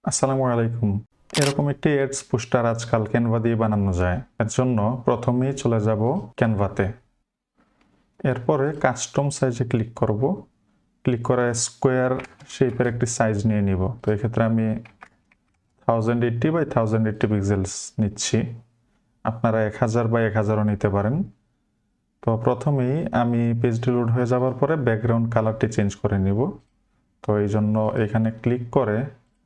আসসালামু আলাইকুম। এরকম একটি এডস পোস্টার আজকাল ক্যানভা দিয়ে বানানো যায়। এর জন্য প্রথমেই চলে যাব ক্যানভাতে। এরপরে কাস্টম সাইজে ক্লিক করব। ক্লিক করে স্কোয়ার শেপের একটি সাইজ নিয়ে নিব। তো এক্ষেত্রে আমি 1080 বাই 1080 পিক্সেলস নিচ্ছি। আপনারা 1000 বাই 1000ও নিতে পারেন। তো প্রথমেই আমি পেজটি লোড হয়ে যাওয়ার পরে ব্যাকগ্রাউন্ড কালারটি চেঞ্জ করে নিব। তো এই জন্য এখানে ক্লিক করে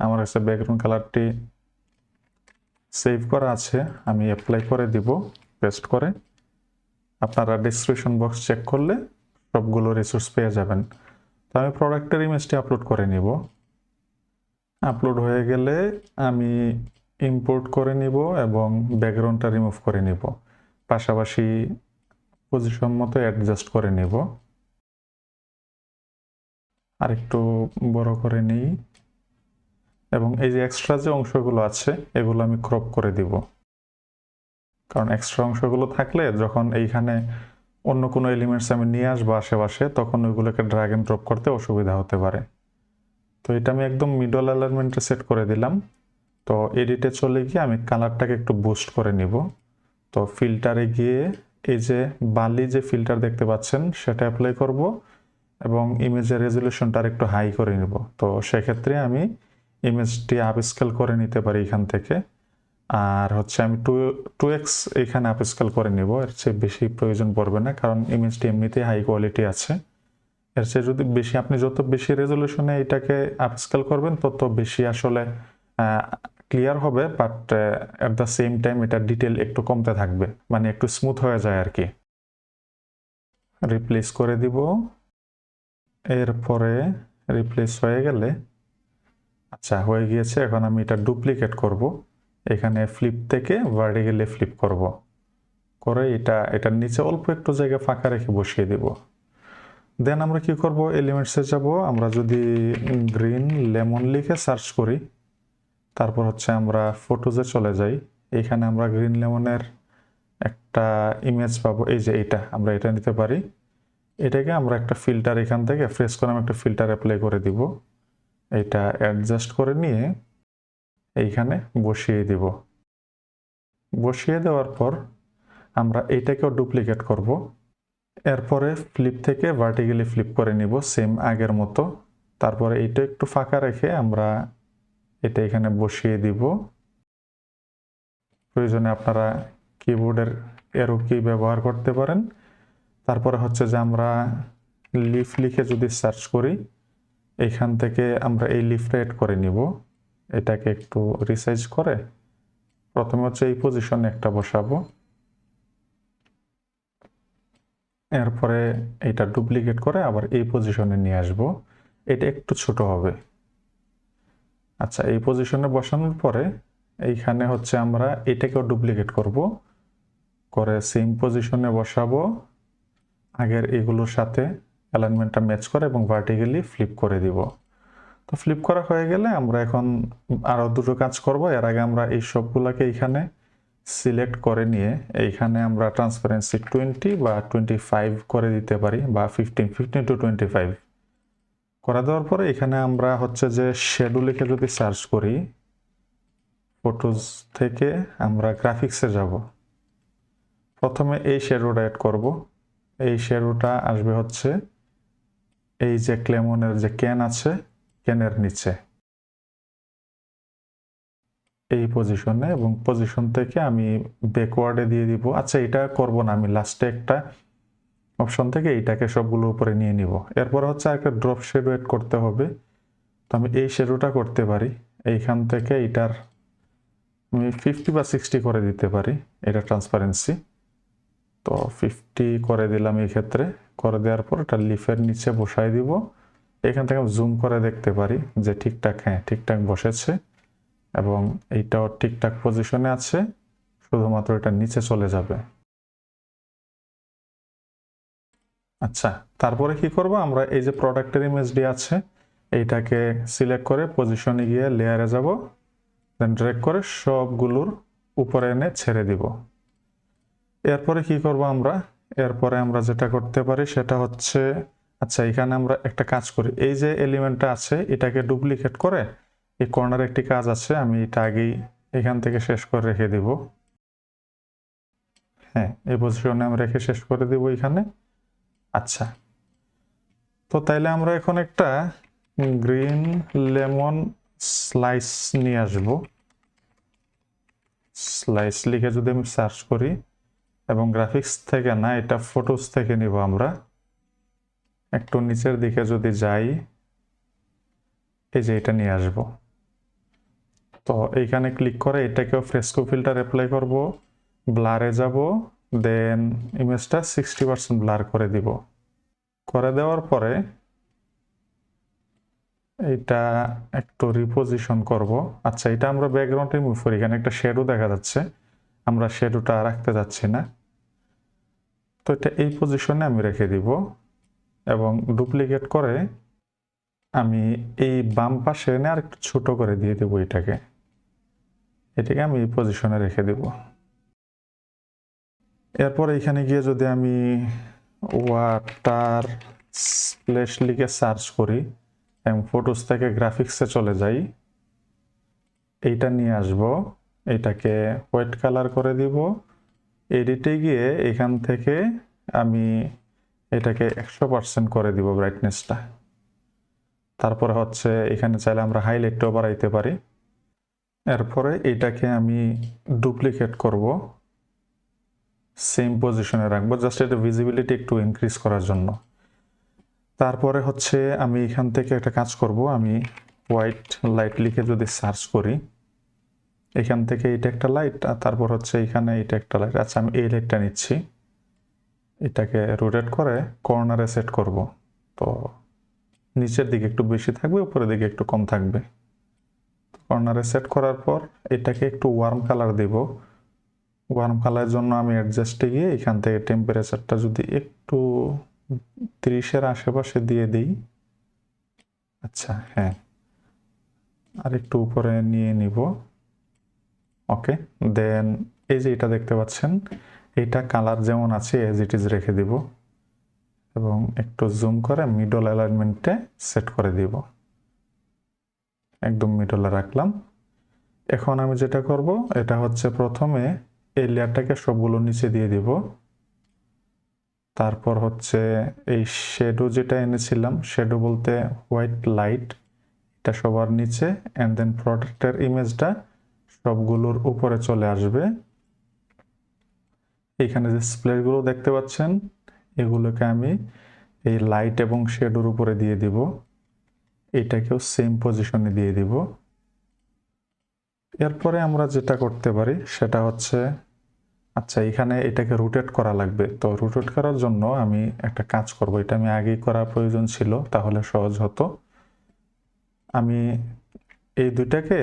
আমার কাছে ব্যাকগ্রাউন্ড কালারটি সেভ করা আছে, আমি অ্যাপ্লাই করে দিব পেস্ট করে। আপনারা ডেসক্রিপশন বক্স চেক করলে সবগুলো রিসোর্স পেয়ে যাবেন। তো আমি প্রোডাক্টের ইমেজটি আপলোড করে নিব। আপলোড হয়ে গেলে আমি ইম্পোর্ট করে নিব এবং ব্যাকগ্রাউন্ডটা রিমুভ করে নিব, পাশাপাশি পজিশন মতো অ্যাডজাস্ট করে নিব। আর একটু বড় করে নিই এবং এই যে এক্সট্রা যে অংশগুলো আছে এগুলো আমি ক্রপ করে দিব, কারণ এক্সট্রা অংশগুলো থাকলে যখন এইখানে অন্য কোনো এলিমেন্টস আমি নিয়ে আসবো আশেপাশে, তখন ওইগুলোকে ড্র্যাগ এন্ড ড্রপ করতে অসুবিধা হতে পারে। তো এটা আমি একদম মিডল অ্যালাইনমেন্টে সেট করে দিলাম। তো এডিটে চলে গিয়ে আমি কালারটাকে একটু বুস্ট করে নিব। তো ফিল্টারে গিয়ে এই যে বালি যে ফিল্টার দেখতে পাচ্ছেন সেটা অ্যাপ্লাই করব এবং ইমেজের রেজলিউশনটা একটু হাই করে নিব। তো সেক্ষেত্রে আমি ইমেজটি আপস্কেল করে নিতে পারি এখান থেকে। আর হচ্ছে আমি 2x এখানে আপস্কেল করে নিব, এর চেয়ে বেশি প্রয়োজন পড়বে না, কারণ ইমেজটি এমনিতেই হাই কোয়ালিটি আছে। এর চেয়ে যদি বেশি, আপনি যত বেশি রেজলিউশনে এটাকে আপস্কেল করবেন তত বেশি আসলে ক্লিয়ার হবে, but at the same time এটা ডিটেল একটু কমতে থাকবে, মানে একটু স্মুথ হয়ে যায় আর কি। রিপ্লেস করে দিব। এরপরে রিপ্লেস হয়ে গেলে, আচ্ছা হয়ে গিয়েছে, এখন আমি এটা ডুপ্লিকেট করব। এখানে ফ্লিপ থেকে ভার্টিক্যালি ফ্লিপ করব, করে এটার নিচে অল্প একটু জায়গা ফাঁকা রেখে বসিয়ে দিব। দেন আমরা কি করব, এলিমেন্টসে যাব। আমরা যদি গ্রিন লেমন লিখে সার্চ করি, তারপর হচ্ছে আমরা ফটোজে চলে যাই। এখানে আমরা গ্রিন লেমনের একটা ইমেজ পাবো, এই যে এটা, আমরা এটা নিতে পারি। এটাকে আমরা একটা ফিল্টার এখান থেকে ফ্রেশ করে আমি একটা ফিল্টার অ্যাপ্লাই করে দিব। এটা অ্যাডজাস্ট করে নিয়ে এইখানে বসিয়ে দিব। বসিয়ে দেওয়ার পর আমরা এইটাকেও ডুপ্লিকেট করব। এরপরে ফ্লিপ থেকে ভার্টিক্যালি ফ্লিপ করে নিব সেম আগের মতো। তারপরে এইটা একটু ফাঁকা রেখে আমরা এটা এখানে বসিয়ে দিব। প্রয়োজনে আপনারা কিবোর্ডের অ্যারো কি ব্যবহার করতে পারেন। তারপরে হচ্ছে যে আমরা লিফ লিখে যদি সার্চ করি, এখান থেকে আমরা এই লিফটা এড করে নিব। এটাকে একটু রিসাইজ করে প্রথমে হচ্ছে এই পজিশনে একটা বসাবো। এরপরে এটা ডুপ্লিকেট করে আবার এই পজিশনে নিয়ে আসব। এটা একটু ছোট হবে। আচ্ছা, এই পজিশনে বসানোর পরে এইখানে হচ্ছে আমরা এটাকেও ডুপ্লিকেট করব, করে সেম পজিশনে বসাবো আগের এগুলোর সাথে, অ্যালাইনমেন্টটা ম্যাচ করে এবং ভার্টিক্যালি ফ্লিপ করে দিব। তো ফ্লিপ করা হয়ে গেলে আমরা এখন আরও দুটো কাজ করব। এর আগে আমরা এই সবগুলোকে এইখানে সিলেক্ট করে নিয়ে এইখানে আমরা ট্রান্সপারেন্সি 20 বা 25 করে দিতে পারি, বা 15 to 25 করে দেওয়ার পরে এখানে আমরা হচ্ছে যে শ্যাডো লিখে যদি সার্চ করি, ফটোজ থেকে আমরা গ্রাফিক্সে যাব। প্রথমে এই শ্যাডোটা অ্যাড করব। এই শ্যাডোটা আসবে হচ্ছে এই যে ক্লেমনের যে ক্যান আছে, ক্যানের নিচে এই পজিশনে, এবং পজিশন থেকে আমি ব্যাকওয়ার্ডে দিয়ে দিব। আচ্ছা, এটা করব না, আমি লাস্টে একটা অপশন থেকে এইটাকে সবগুলো উপরে নিয়ে নিব। এরপর হচ্ছে একটা ড্রপ শ্যাডো এড করতে হবে। তো আমি এই শ্যাডোটা করতে পারি, এইখান থেকে এটার আমি 50 বা 60 করে দিতে পারি এটা ট্রান্সপারেন্সি। তো 50 করে দিলাম এই ক্ষেত্রে। করে দেওয়ার পর এটা লিফের নিচে বসাই দিব। এখান থেকে জুম করে দেখতে পারি যে ঠিকঠাক, হ্যাঁ ঠিকঠাক বসেছে এবং এইটাও ঠিকঠাক পজিশনে আছে, শুধুমাত্র এটা নিচে চলে যাবে। আচ্ছা, তারপরে কি করব, আমরা এই যে প্রোডাক্টের ইমেজটি আছে এইটাকে সিলেক্ট করে পজিশনে গিয়ে লেয়ারে যাব, দেন ড্র্যাগ করে সবগুলোর উপরে এনে ছেড়ে দিব। এরপরে কি করব আমরা, এরপরে আমরা যেটা করতে পারি সেটা হচ্ছে, আচ্ছা এখানে আমরা একটা কাজ করি, এই যে এলিমেন্টটা আছে এটাকে ডুপ্লিকেট করে এই কর্নারে একটি কাজ আছে, আমি এটা আগেই এখান থেকে শেষ করে রেখে দিব। হ্যাঁ, এই পজিশনে আমি রেখে শেষ করে দিব এখানে। আচ্ছা, তো তাইলে আমরা এখন একটা গ্রিন লেমন স্লাইস নিয়ে আসব। স্লাইস লিখে যদি আমি সার্চ করি, এবং গ্রাফিক্স থেকে না, এটা ফটোস থেকে নিব আমরা। একটু নিচের দিকে যদি যাই, এই যে এটা নিয়ে আসব। তো এইখানে ক্লিক করে এটাকেও ফ্রেস্কো ফিল্টার অ্যাপ্লাই করব, ব্লারে যাব, দেন ইমেজটা 60% ব্লার করে দিব। করে দেওয়ার পরে এটা একটু রিপোজিশন করব। আচ্ছা, এটা আমরা ব্যাকগ্রাউন্ড রিমুভ করি, এখানে একটা শ্যাডো দেখা যাচ্ছে, আমরা শ্যাডোটা রাখতে যাচ্ছি না। তো এটা এই পজিশনে আমি রেখে দিব এবং ডুপ্লিকেট করে আমি এই বাম পাশে এনে আর একটু ছোট করে দিয়ে দেবো এটাকে আমি এই পজিশনে রেখে দেব। এরপর এখানে গিয়ে যদি আমি ওয়াটার স্প্ল্যাশ লিখে সার্চ করি এবং ফটোস থেকে গ্রাফিক্সে চলে যাই, এইটা নিয়ে আসব, এটাকে হোয়াইট কালার করে দিব। এডিটে গিয়ে এখান থেকে আমি এটাকে 100% করে দিব ব্রাইটনেসটা। তারপরে হচ্ছে এখানে চাইলে আমরা হাইলাইটও বাড়াইতে পারি। এরপরে এটাকে আমি ডুপ্লিকেট করব, সেম পজিশনে রাখবো, জাস্ট এটা ভিজিবিলিটি একটু ইনক্রিজ করার জন্য। তারপরে হচ্ছে আমি এখান থেকে একটা কাজ করব, আমি হোয়াইট লাইট লিখে যদি সার্চ করি, এখান থেকে এটা একটা লাইট, আর তারপর হচ্ছে এখানে এটা একটা লাইট। আচ্ছা, আমি এই লাইটটা নিচ্ছি, এটাকে রোটেট করে কর্নারে সেট করব। তো নিচের দিকে একটু বেশি থাকবে, উপরের দিকে একটু কম থাকবে। কর্নারে সেট করার পর এটাকে একটু ওয়ার্ম কালার দেব। ওয়ার্ম কালারের জন্য আমি অ্যাডজাস্টে গিয়ে এখান থেকে টেম্পারেচারটা যদি একটু 30-এর আশেপাশে দিয়ে দিই। আচ্ছা, হ্যাঁ, আর একটু উপরে নিয়ে নিব। ওকে, দেন এই যে এটা দেখতে পাচ্ছেন, এইটা কালার যেমন আছে এজ ইট ইজ রেখে দিব এবং একটু জুম করে মিডল অ্যালাইনমেন্টে সেট করে দিব। একদম মিডলে রাখলাম। এখন আমি যেটা করব, এটা হচ্ছে প্রথমে এই লেয়ারটাকে সবগুলো নিচে দিয়ে দিব। তারপর হচ্ছে এই শ্যাডো যেটা এনেছিলাম, শ্যাডো বলতে হোয়াইট লাইট, এটা সবার নিচে, অ্যান্ড দেন প্রোডাক্টের ইমেজটা সবগুলোর উপরে চলে আসবে। এইখানে যে স্প্লেটগুলো দেখতে পাচ্ছেন, এগুলোকে আমি এই লাইট এবং শ্যাডোর উপরে দিয়ে দিব। এটাকেও সেম পজিশনে দিয়ে দিব। এরপরে আমরা যেটা করতে পারি সেটা হচ্ছে, আচ্ছা, এখানে এটাকে রোটেট করা লাগবে। তো রোটেট করার জন্য আমি একটা কাজ করব, এটা আমি আগেই করা প্রয়োজন ছিল, তাহলে সহজ হতো। আমি এই দুইটাকে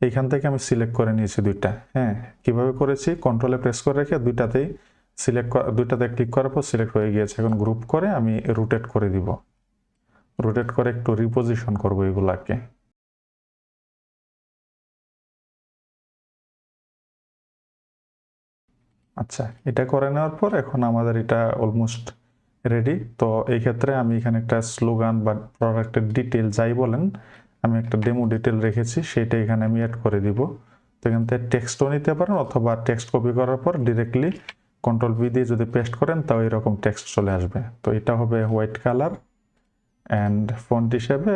এইখান থেকে আমি সিলেক্ট করে নিয়েছি দুইটা। হ্যাঁ, কিভাবে করেছি, কন্ট্রোলে প্রেস করে রেখে দুইটাতে ক্লিক করার পর সিলেক্ট হয়ে গিয়েছে। এখন গ্রুপ করে আমি রোটেট করে দিব, রোটেট করে একটু রিপোজিশন করব এগুলাকে। আচ্ছা, এটা করে নেওয়ার পর এখন আমাদের এটা অলমোস্ট রেডি। তো এই ক্ষেত্রে আমি এখানে একটা স্লোগান বা প্রোডাক্টের ডিটেল যাই বলেন, আমি একটা ডেমো ডিটেল রেখেছি, সেটা এখানে আমি অ্যাড করে দিব। তো এখান থেকে টেক্সটও নিতে পারেন, অথবা টেক্সট কপি করার পর ডিরেক্টলি কন্ট্রোল ভি দিয়ে যদি পেস্ট করেন তাও এরকম টেক্সট চলে আসবে। তো এটা হবে হোয়াইট কালার, অ্যান্ড ফন্ট হিসেবে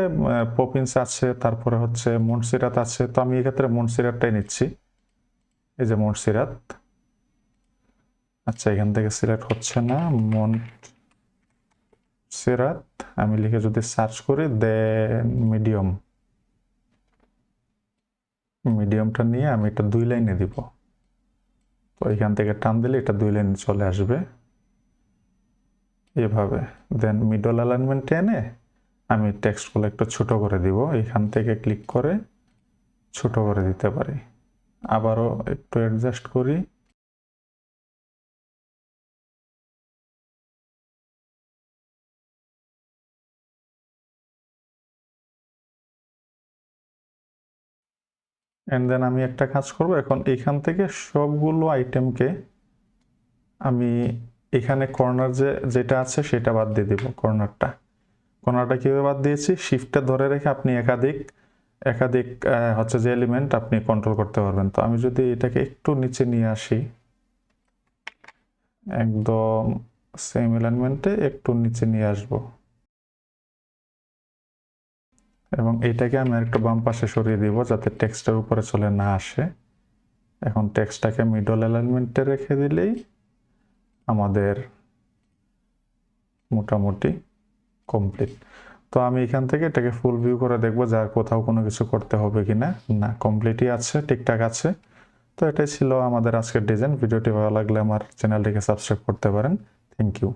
পপিন্স আছে, তারপরে হচ্ছে মনসিরাত আছে। তো আমি এক্ষেত্রে মনসিরাতটাই নিচ্ছি, এই যে মনসিরাত। আচ্ছা, এখান থেকে সিলেক্ট হচ্ছে না, মনসিরাত আমি লিখে যদি সার্চ করি, দেন মিডিয়ামটা নিয়ে আমি এটা 2 লাইনে দিব। তো এখান থেকে টান দিলে এটা 2 লাইনে চলে আসবে এভাবে। দেন মিডল অ্যালাইনমেন্টে এনে আমি টেক্সটগুলো একটু ছোট করে দিব, এখান থেকে ক্লিক করে ছোট করে দিতে পারি। আবারও একটু অ্যাডজাস্ট করি। এন্ড দেন আমি একটা কাজ করব, এখন এখান থেকে সবগুলো আইটেমকে আমি এখানে কর্নার যেটা আছে সেটা বাদ দিয়ে দিব। কর্নারটা কিভাবে বাদ দিয়েছি, শিফটটা ধরে রেখে আপনি একাধিক একাধিক হচ্ছে যে এলিমেন্ট আপনি কন্ট্রোল করতে পারবেন। তো আমি যদি এটাকে একটু নিচে নিয়ে আসি, একদম সেম অ্যালাইনমেন্টে একটু নিচে নিয়ে আসব, এবং এইটাকে আমি একটু বাম পাশে সরিয়ে দিব যাতে টেক্সটের উপরে চলে না আসে। এখন টেক্সটটাকে মিডল অ্যালাইনমেন্টে রেখে দিলেই আমাদের মোটামুটি কমপ্লিট। তো আমি এখান থেকে এটাকে ফুল ভিউ করে দেখবো যার কোথাও কোনো কিছু করতে হবে কিনা। না, কমপ্লিটই আছে, ঠিকঠাক আছে। তো এটাই ছিল আমাদের আজকের ডিজাইন। ভিডিওটি ভালো লাগলে আমার চ্যানেলটিকে সাবস্ক্রাইব করতে পারেন। Thank you.